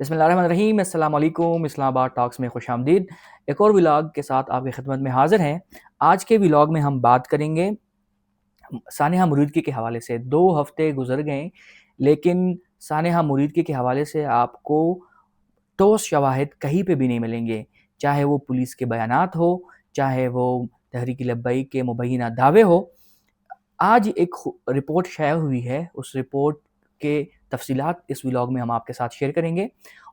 بسم اللہ الرحمن الرحیم، السلام علیکم۔ اسلام آباد ٹاکس میں خوش آمدید۔ ایک اور ولاگ کے ساتھ آپ کی خدمت میں حاضر ہیں۔ آج کے ولاگ میں ہم بات کریں گے سانحہ مریدکی کے حوالے سے۔ 2 ہفتے گزر گئے لیکن سانحہ مریدکی کے حوالے سے آپ کو ٹھوس شواہد کہیں پہ بھی نہیں ملیں گے، چاہے وہ پولیس کے بیانات ہو، چاہے وہ تحریک لبیک کے مبینہ دعوے ہو۔ آج ایک رپورٹ شائع ہوئی ہے، اس رپورٹ کے تفصیلات اس ولاگ میں ہم آپ کے ساتھ شیئر کریں گے،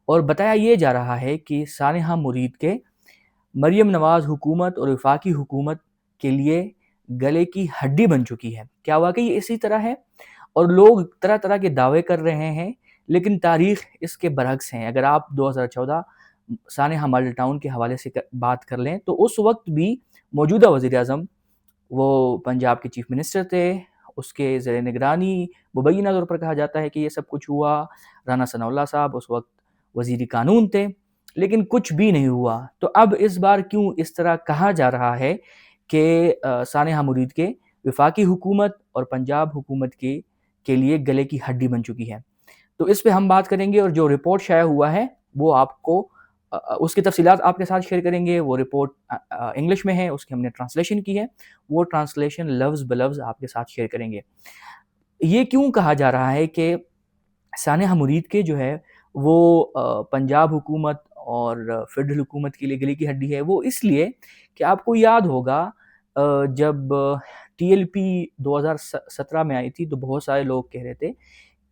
اور بتایا یہ جا رہا ہے کہ سانحہ مرید کے مریم نواز حکومت اور وفاقی حکومت کے لیے گلے کی ہڈی بن چکی ہے۔ کیا واقعی اسی طرح ہے؟ اور لوگ طرح طرح کے دعوے کر رہے ہیں لیکن تاریخ اس کے برعکس ہیں۔ اگر آپ 2014 سانحہ ماڈل ٹاؤن کے حوالے سے بات کر لیں تو اس وقت بھی موجودہ وزیر اعظم وہ پنجاب کے چیف منسٹر تھے، اس کے زیر نگرانی مبینہ طور پر کہا جاتا ہے کہ یہ سب کچھ ہوا۔ رانا ثناء اللہ صاحب اس وقت وزیر قانون تھے، لیکن کچھ بھی نہیں ہوا۔ تو اب اس بار کیوں اس طرح کہا جا رہا ہے کہ سانحہ مرید کے وفاقی حکومت اور پنجاب حکومت کے لیے گلے کی ہڈی بن چکی ہے؟ تو اس پہ ہم بات کریں گے، اور جو رپورٹ شائع ہوا ہے وہ آپ کو اس کی تفصیلات آپ کے ساتھ شیئر کریں گے۔ وہ رپورٹ انگلش میں ہے، اس کی ہم نے ٹرانسلیشن کی ہے، وہ ٹرانسلیشن لفظ بلفظ آپ کے ساتھ شیئر کریں گے۔ یہ کیوں کہا جا رہا ہے کہ سانحہ مرید کے جو ہے وہ پنجاب حکومت اور فیڈرل حکومت کے لیے گلے کی ہڈی ہے؟ وہ اس لیے کہ آپ کو یاد ہوگا جب ٹی ایل پی 2017 میں آئی تھی تو بہت سارے لوگ کہہ رہے تھے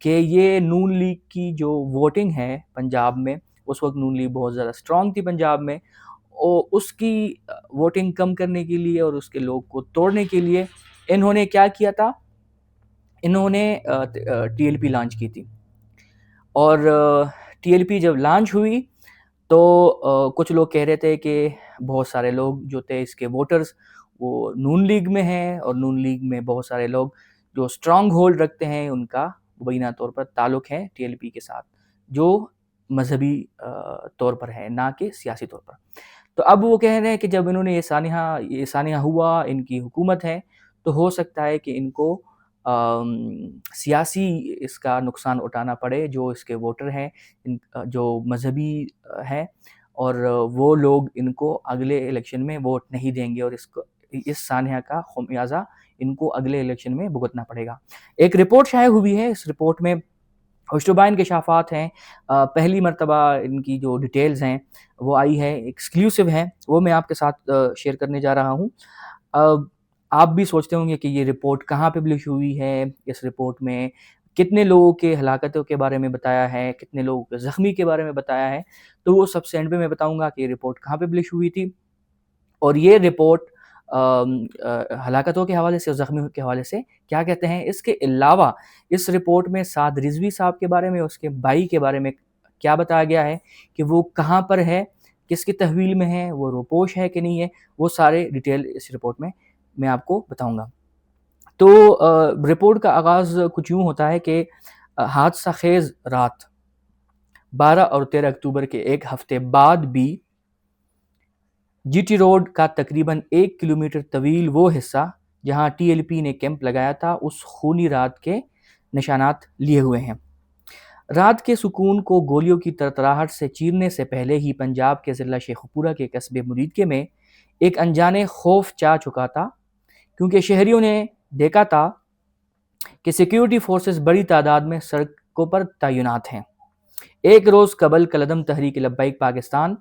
کہ یہ نون لیگ کی جو ووٹنگ ہے پنجاب میں، اس وقت نون لیگ بہت زیادہ اسٹرانگ تھی پنجاب میں، اور اس کی ووٹنگ کم کرنے کے لیے اور اس کے لوگ کو توڑنے کے لیے انہوں نے کیا کیا تھا؟ انہوں نے ٹی ایل پی لانچ کی تھی، اور ٹی ایل پی جب لانچ ہوئی تو کچھ لوگ کہہ رہے تھے کہ بہت سارے لوگ جو تھے اس کے ووٹرز وہ نون لیگ میں ہیں، اور نون لیگ میں بہت سارے لوگ جو اسٹرانگ ہولڈ رکھتے ہیں ان کا مبینہ طور پر تعلق ہے ٹی ایل پی کے ساتھ، جو مذہبی طور پر ہے نہ کہ سیاسی طور پر۔ تو اب وہ کہہ رہے ہیں کہ جب انہوں نے یہ سانحہ ہوا، ان کی حکومت ہے، تو ہو سکتا ہے کہ ان کو سیاسی اس کا نقصان اٹھانا پڑے، جو اس کے ووٹر ہیں، جو مذہبی ہیں، اور وہ لوگ ان کو اگلے الیکشن میں ووٹ نہیں دیں گے، اور اس سانحہ کا خمیازہ ان کو اگلے الیکشن میں بھگتنا پڑے گا۔ ایک رپورٹ شائع ہوئی ہے، اس رپورٹ میں اشتباہ انکشافات ہیں۔ پہلی مرتبہ ان کی جو ڈیٹیلز ہیں وہ آئی ہے، ایکسکلوسیو ہیں، وہ میں آپ کے ساتھ شیئر کرنے جا رہا ہوں۔ آپ بھی سوچتے ہوں گے کہ یہ رپورٹ کہاں پبلش ہوئی ہے، اس رپورٹ میں کتنے لوگوں کے ہلاکتوں کے بارے میں بتایا ہے، کتنے لوگوں کے زخمی کے بارے میں بتایا ہے، تو وہ سب سے اینڈ پہ میں بتاؤں گا کہ یہ رپورٹ کہاں پبلش ہوئی تھی۔ اور یہ رپورٹ ہلاکتوں کے حوالے سے اور زخمیوں کے حوالے سے کیا کہتے ہیں۔ اس کے علاوہ اس رپورٹ میں سعد رضوی صاحب کے بارے میں، اس کے بھائی کے بارے میں کیا بتایا گیا ہے کہ وہ کہاں پر ہے، کس کی تحویل میں ہے، وہ روپوش ہے کہ نہیں ہے، وہ سارے ڈیٹیل اس رپورٹ میں آپ کو بتاؤں گا۔ تو رپورٹ کا آغاز کچھ یوں ہوتا ہے کہ حادثہ خیز رات 12 اور 13 اکتوبر کے ایک ہفتے بعد بھی جی ٹی روڈ کا تقریباً 1 کلومیٹر طویل وہ حصہ جہاں ٹی ایل پی نے کیمپ لگایا تھا، اس خونی رات کے نشانات لیے ہوئے ہیں۔ رات کے سکون کو گولیوں کی ترتراہٹ سے چیرنے سے پہلے ہی پنجاب کے ضلع شیخو پورہ کے قصبے مریدکے میں ایک انجانے خوف چا چکا تھا، کیونکہ شہریوں نے دیکھا تھا کہ سیکیورٹی فورسز بڑی تعداد میں سڑکوں پر تعینات ہیں۔ ایک روز قبل کالعدم تحریک لبیک پاکستان،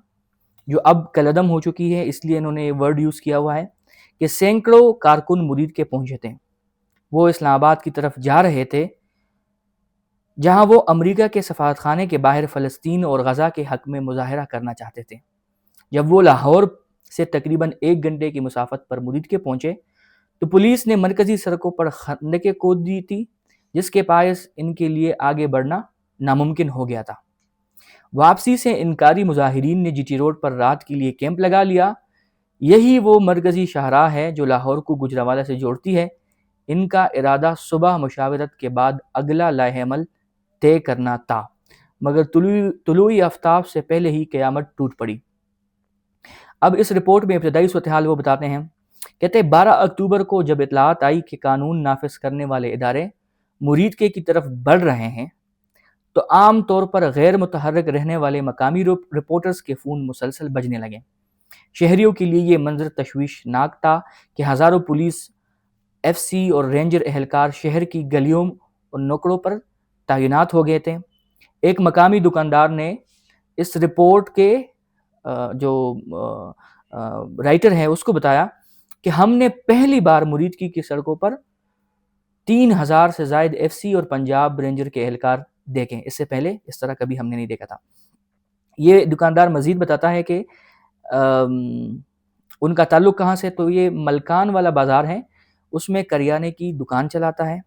جو اب کالعدم ہو چکی ہے، اس لیے انہوں نے ورڈ یوز کیا ہوا ہے کہ سینکڑوں کارکن مرید کے پہنچے تھے۔ وہ اسلام آباد کی طرف جا رہے تھے، جہاں وہ امریکہ کے سفارت خانے کے باہر فلسطین اور غزہ کے حق میں مظاہرہ کرنا چاہتے تھے۔ جب وہ لاہور سے تقریباً 1 گھنٹے کی مسافت پر مریدکے پہنچے تو پولیس نے مرکزی سڑکوں پر خندقیں کھود دی تھی، جس کے باعث ان کے لیے آگے بڑھنا ناممکن ہو گیا تھا۔ واپسی سے انکاری مظاہرین نے جی ٹی روڈ پر رات کے لیے کیمپ لگا لیا۔ یہی وہ مرکزی شاہراہ ہے جو لاہور کو گوجرانوالہ سے جوڑتی ہے۔ ان کا ارادہ صبح مشاورت کے بعد اگلا لائحہ عمل طے کرنا تھا، مگر طلوع آفتاب سے پہلے ہی قیامت ٹوٹ پڑی۔ اب اس رپورٹ میں ابتدائی صورتحال وہ بتاتے ہیں، کہتے ہیں 12 اکتوبر کو جب اطلاعات آئی کہ قانون نافذ کرنے والے ادارے مریدکے کی طرف بڑھ رہے ہیں تو عام طور پر غیر متحرک رہنے والے مقامی رپورٹرز کے فون مسلسل بجنے لگے۔ شہریوں کے لیے یہ منظر تشویشناک تھا کہ ہزاروں پولیس، ایف سی اور رینجر اہلکار شہر کی گلیوں اور نکڑوں پر تعینات ہو گئے تھے۔ ایک مقامی دکاندار نے اس رپورٹ کے جو رائٹر ہے اس کو بتایا کہ ہم نے پہلی بار مریدکی کی سڑکوں پر 3000 سے زائد ایف سی اور پنجاب رینجر کے اہلکار دیکھیں، اس سے پہلے اس طرح کبھی ہم نے نہیں دیکھا تھا۔ یہ دکاندار مزید بتاتا ہے کہ ان کا تعلق کہاں سے، تو یہ ملکان والا بازار ہے، اس میں کریانے کی دکان چلاتا ہے۔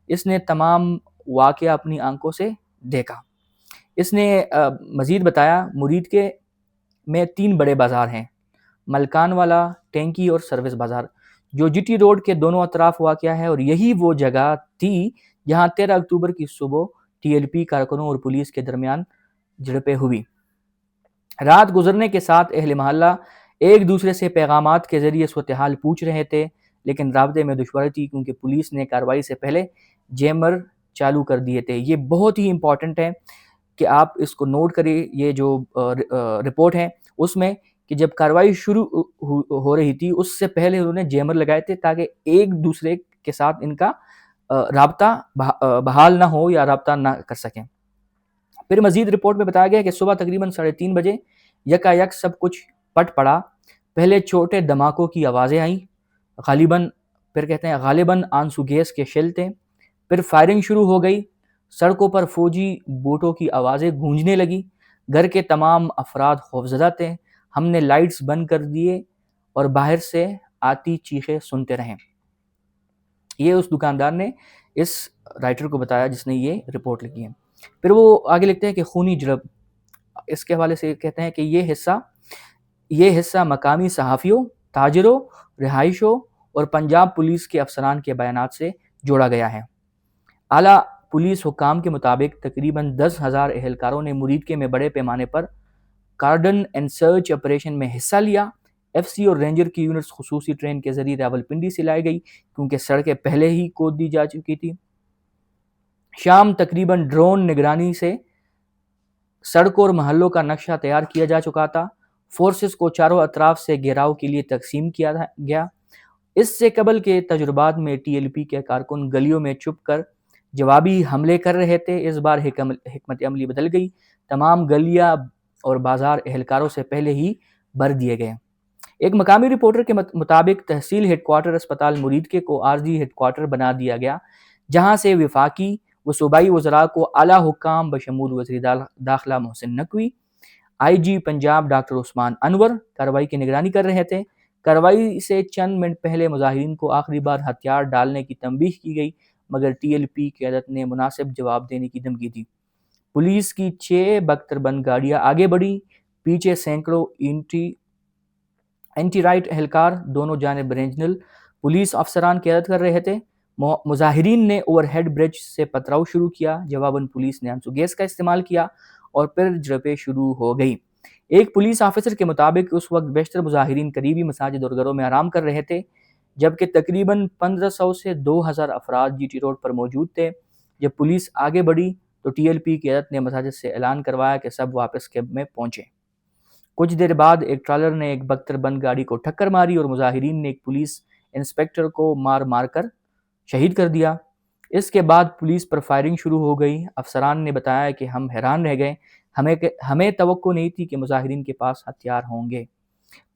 اس نے تمام واقعہ اپنی آنکھوں سے دیکھا۔ اس نے مزید بتایا مرید کے میں 3 بڑے بازار ہیں، ملکان والا، ٹینکی اور سروس بازار، جو جی ٹی روڈ کے دونوں اطراف واقع ہے، اور یہی وہ جگہ تھی جہاں 13 اکتوبر کی صبح ٹی ایل پی کارکنوں اور پولیس کے درمیان جھڑپیں ہوئی۔ رات گزرنے کے ساتھ اہل محلہ ایک دوسرے سے پیغامات کے ذریعے صورتحال پوچھ رہے تھے، لیکن رابطے میں دشواری تھی کیونکہ پولیس نے کارروائی سے پہلے جیمر چالو کر دیے تھے۔ یہ بہت ہی امپورٹنٹ ہے کہ آپ اس کو نوٹ کریں، یہ جو رپورٹ ہے اس میں کہ جب کارروائی شروع ہو رہی تھی اس سے پہلے انہوں نے جیمر لگائے تھے تاکہ ایک دوسرے کے ساتھ ان کا رابطہ بحال نہ ہو یا رابطہ نہ کر سکیں۔ پھر مزید رپورٹ میں بتایا گیا کہ صبح تقریباً 3:30 بجے یکایک سب کچھ پٹ پڑا۔ پہلے چھوٹے دھماکوں کی آوازیں آئیں، غالباً آنسو گیس کے شیل تھے۔ پھر فائرنگ شروع ہو گئی، سڑکوں پر فوجی بوٹوں کی آوازیں گونجنے لگی، گھر کے تمام افراد خوفزدہ تھے۔ ہم نے لائٹس بند کر دیے اور باہر سے آتی چیخیں سنتے رہے۔ یہ اس دکاندار نے اس رائٹر کو بتایا جس نے یہ رپورٹ لکھی ہے۔ پھر وہ آگے لکھتے ہیں کہ خونی جھڑپ، اس کے حوالے سے کہتے ہیں کہ یہ حصہ مقامی صحافیوں، تاجروں، رہائشوں اور پنجاب پولیس کے افسران کے بیانات سے جوڑا گیا ہے۔ اعلیٰ پولیس حکام کے مطابق تقریباً 10,000 اہلکاروں نے مریدکے میں بڑے پیمانے پر کارڈن اینڈ سرچ آپریشن میں حصہ لیا۔ ایف سی اور رینجر کی یونٹس خصوصی ٹرین کے ذریعے راولپنڈی سے لائی گئی کیونکہ سڑکیں پہلے ہی کھود دی جا چکی تھی۔ شام تقریباً ڈرون نگرانی سے سڑکوں اور محلوں کا نقشہ تیار کیا جا چکا تھا۔ فورسز کو چاروں اطراف سے گھیراؤ کے لیے تقسیم کیا گیا۔ اس سے قبل کے تجربات میں ٹی ایل پی کے کارکن گلیوں میں چھپ کر جوابی حملے کر رہے تھے۔ اس بار حکمت عملی بدل گئی، تمام گلیاں اور بازار اہلکاروں سے پہلے ہی بھر دیے گئے۔ ایک مقامی رپورٹر کے مطابق تحصیل ہیڈ کوارٹر اسپتال مریدکے کو عارضی ہیڈ کوارٹر بنا دیا گیا، جہاں سے وفاقی و صوبائی وزراء کو اعلیٰ حکام بشمول وزیر داخلہ محسن نقوی، آئی جی پنجاب ڈاکٹر عثمان انور کارروائی کی نگرانی کر رہے تھے۔ کارروائی سے چند منٹ پہلے مظاہرین کو آخری بار ہتھیار ڈالنے کی تنبیہ کی گئی، مگر ٹی ایل پی قیادت نے مناسب جواب دینے کی دھمکی دی۔ پولیس کی 6 بختربند گاڑیاں آگے بڑھی، پیچھے سینکڑوں اینٹی رائٹ اہلکار دونوں جانب ریجنل پولیس افسران قیادت کر رہے تھے۔ مظاہرین نے اوور ہیڈ برج سے پتھراؤ شروع کیا، جواباً پولیس نے آنسو گیس کا استعمال کیا اور پھر جھڑپیں شروع ہو گئی۔ ایک پولیس آفیسر کے مطابق اس وقت بیشتر مظاہرین قریبی مساجد اور گھروں میں آرام کر رہے تھے، جبکہ تقریباً 1500 سے 2000 افراد جی ٹی روڈ پر موجود تھے۔ جب پولیس آگے بڑھی تو ٹی ایل پی قیادت نے مساجد سے اعلان کروایا کہ سب واپس کیمپ میں پہنچیں۔ کچھ دیر بعد ایک ٹرالر نے ایک بختربند گاڑی کو ٹکر ماری اور مظاہرین نے ایک پولیس انسپکٹر کو مار کر شہید کر دیا۔ اس کے بعد پولیس پر فائرنگ شروع ہو گئی۔ افسران نے بتایا کہ ہم حیران رہ گئے، ہمیں توقع نہیں تھی کہ مظاہرین کے پاس ہتھیار ہوں گے۔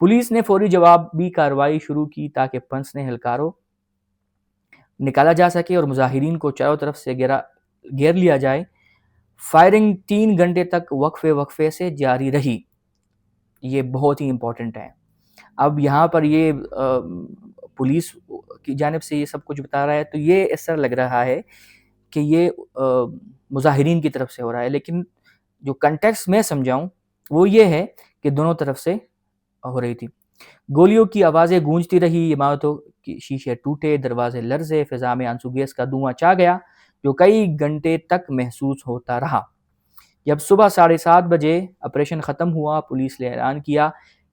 پولیس نے فوری جوابی کارروائی شروع کی تاکہ پنسنے اہلکاروں نکالا جا سکے اور مظاہرین کو چاروں طرف سے گھیر لیا جائے۔ فائرنگ 3 گھنٹے تک وقفے سے جاری رہی۔ یہ بہت ہی امپورٹنٹ ہے۔ اب یہاں پر یہ پولیس کی جانب سے یہ سب کچھ بتا رہا ہے تو یہ اس طرح لگ رہا ہے کہ یہ مظاہرین کی طرف سے ہو رہا ہے، لیکن جو کنٹیکسٹ میں سمجھاؤں وہ یہ ہے کہ دونوں طرف سے ہو رہی تھی۔ گولیوں کی آوازیں گونجتی رہی، عمارتوں کی شیشے ٹوٹے، دروازے لرزے، فضا میں آنسو گیس کا دھواں چھا گیا جو کئی گھنٹے تک محسوس ہوتا رہا۔ جب صبح 7:30 بجے آپریشن ختم ہوا، پولیس نے اعلان کیا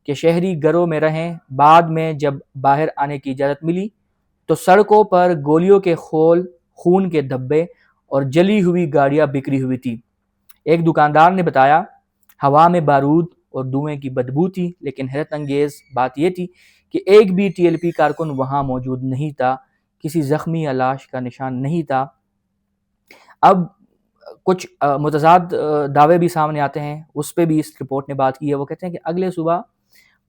کہ شہری گھروں میں رہیں۔ بعد میں جب باہر آنے کی اجازت ملی تو سڑکوں پر گولیوں کے خون کے دھبے اور جلی ہوئی گاڑیاں بکھری ہوئی تھی۔ ایک دکاندار نے بتایا ہوا میں بارود اور دھوئیں کی بدبو تھی، لیکن حیرت انگیز بات یہ تھی کہ ایک بھی ٹی ایل پی کارکن وہاں موجود نہیں تھا، کسی زخمی یا لاش کا نشان نہیں تھا۔ اب کچھ متضاد دعوے بھی سامنے آتے ہیں، اس پہ بھی اس رپورٹ نے بات کی ہے۔ وہ کہتے ہیں کہ اگلے صبح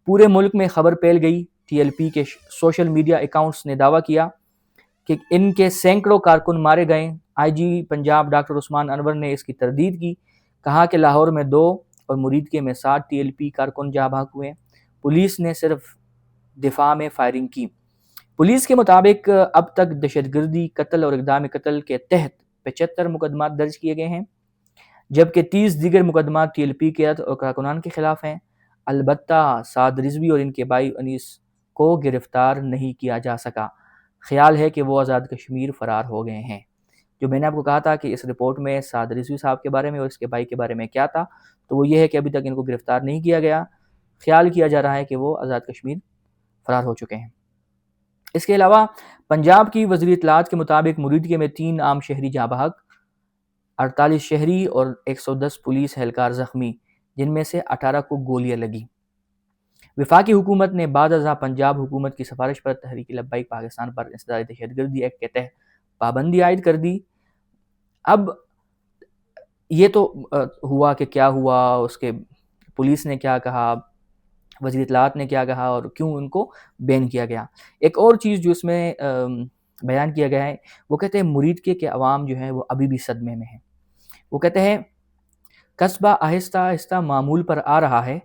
پورے ملک میں خبر پھیل گئی، ٹی ایل پی کے سوشل میڈیا اکاؤنٹس نے دعویٰ کیا کہ ان کے سینکڑوں کارکن مارے گئے۔ آئی جی پنجاب ڈاکٹر عثمان انور نے اس کی تردید کی، کہا کہ لاہور میں 2 اور مریدکے میں 7 ٹی ایل پی کارکن جاں بحق ہوئے، پولیس نے صرف دفاع میں فائرنگ کی۔ پولیس کے مطابق اب تک دہشت گردی، قتل اور اقدام قتل کے تحت 75 مقدمات درج کیے گئے ہیں، جبکہ 30 دیگر مقدمات ٹی ایل پی کے اور کارکنان کے خلاف ہیں۔ البتہ سعد رضوی اور ان کے بھائی انیس کو گرفتار نہیں کیا جا سکا۔ خیال ہے کہ وہ آزاد کشمیر فرار ہو گئے ہیں۔ جو میں نے آپ کو کہا تھا کہ اس رپورٹ میں سعد رضوی صاحب کے بارے میں اور اس کے بھائی کے بارے میں کیا تھا، تو وہ یہ ہے کہ ابھی تک ان کو گرفتار نہیں کیا گیا، خیال کیا جا رہا ہے کہ وہ آزاد کشمیر فرار ہو چکے ہیں۔ اس کے علاوہ پنجاب کی وزیر اطلاعات کے مطابق مریدکے میں 3 عام شہری جاں بحق، 48 شہری اور 110 پولیس اہلکار زخمی، جن میں سے 18 کو گولیاں لگیں۔ وفاقی حکومت نے بعد ازاں پنجاب حکومت کی سفارش پر تحریک لبیک پاکستان پر انسداد دہشت گردی ایکٹ کے تحت پابندی عائد کر دی۔ اب یہ تو ہوا کہ کیا ہوا، اس کے پولیس نے کیا کہا، وزیر اطلاعات نے کیا کہا اور کیوں ان کو بین کیا گیا۔ ایک اور چیز جو اس میں بیان کیا گیا ہے، وہ کہتے ہیں مریدکے کے عوام جو ہیں وہ ابھی بھی صدمے میں ہیں۔ وہ کہتے ہیں قصبہ آہستہ آہستہ معمول پر آ رہا ہے،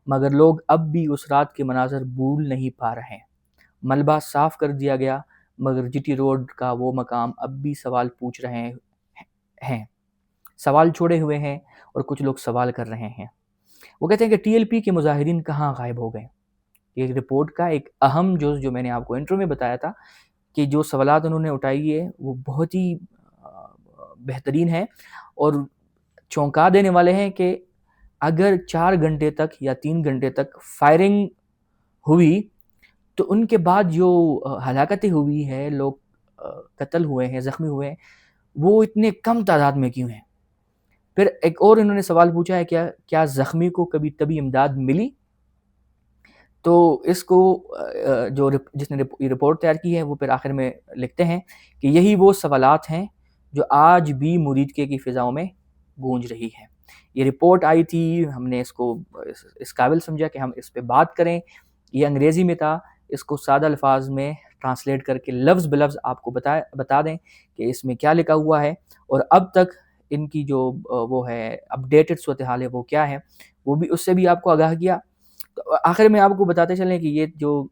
مگر لوگ اب بھی اس رات کے مناظر بھول نہیں پا رہے ہیں۔ ملبہ صاف کر دیا گیا، مگر جی ٹی روڈ کا وہ مقام اب بھی سوال پوچھ رہے ہیں، سوال چھوڑے ہوئے ہیں اور کچھ لوگ سوال کر رہے ہیں۔ وہ کہتے ہیں کہ ٹی ایل پی کے مظاہرین کہاں غائب ہو گئے۔ یہ رپورٹ کا ایک اہم جز جو میں نے آپ کو انٹرو میں بتایا تھا کہ جو سوالات انہوں نے اٹھائی ہے وہ بہت ہی بہترین ہیں اور چونکا دینے والے ہیں کہ اگر 4 گھنٹے تک یا 3 گھنٹے تک فائرنگ ہوئی تو ان کے بعد جو ہلاکتیں ہوئی ہیں، لوگ قتل ہوئے ہیں، زخمی ہوئے ہیں، وہ اتنے کم تعداد میں کیوں ہیں؟ پھر ایک اور انہوں نے سوال پوچھا ہے کیا زخمی کو کبھی طبی امداد ملی؟ تو اس کو جس نے یہ رپورٹ تیار کی ہے وہ پھر آخر میں لکھتے ہیں کہ یہی وہ سوالات ہیں جو آج بھی مریدکے کی فضاؤں میں گونج رہی ہے۔ یہ رپورٹ آئی تھی، ہم نے اس کو اس قابل سمجھا کہ ہم اس پہ بات کریں۔ یہ انگریزی میں تھا، اس کو سادہ الفاظ میں ٹرانسلیٹ کر کے لفظ بلفظ آپ کو بتا دیں کہ اس میں کیا لکھا ہوا ہے اور اب تک ان کی جو وہ ہے اپڈیٹڈ صورتحال ہے وہ کیا ہے، وہ بھی اس سے بھی آپ کو آگاہ کیا۔ تو آخر میں آپ کو بتاتے چلیں کہ یہ جو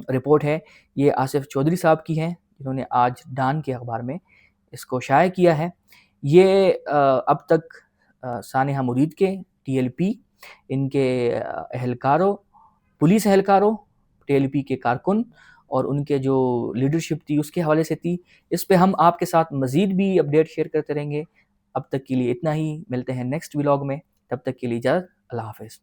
رپورٹ ہے یہ آصف چودھری صاحب کی ہے، جنہوں نے آج ڈان کے اخبار میں اس کو شائع کیا ہے۔ یہ اب تک سانحہ مریدکے، ٹی ایل پی، ان کے اہلکاروں، پولیس اہلکاروں، ٹی ایل پی کے کارکن اور ان کے جو لیڈرشپ تھی اس کے حوالے سے تھی۔ اس پہ ہم آپ کے ساتھ مزید بھی اپڈیٹ شیئر کرتے رہیں گے۔ اب تک کے لیے اتنا ہی، ملتے ہیں نیکسٹ ولاگ میں، تب تک کے لیے اجازت، اللہ حافظ۔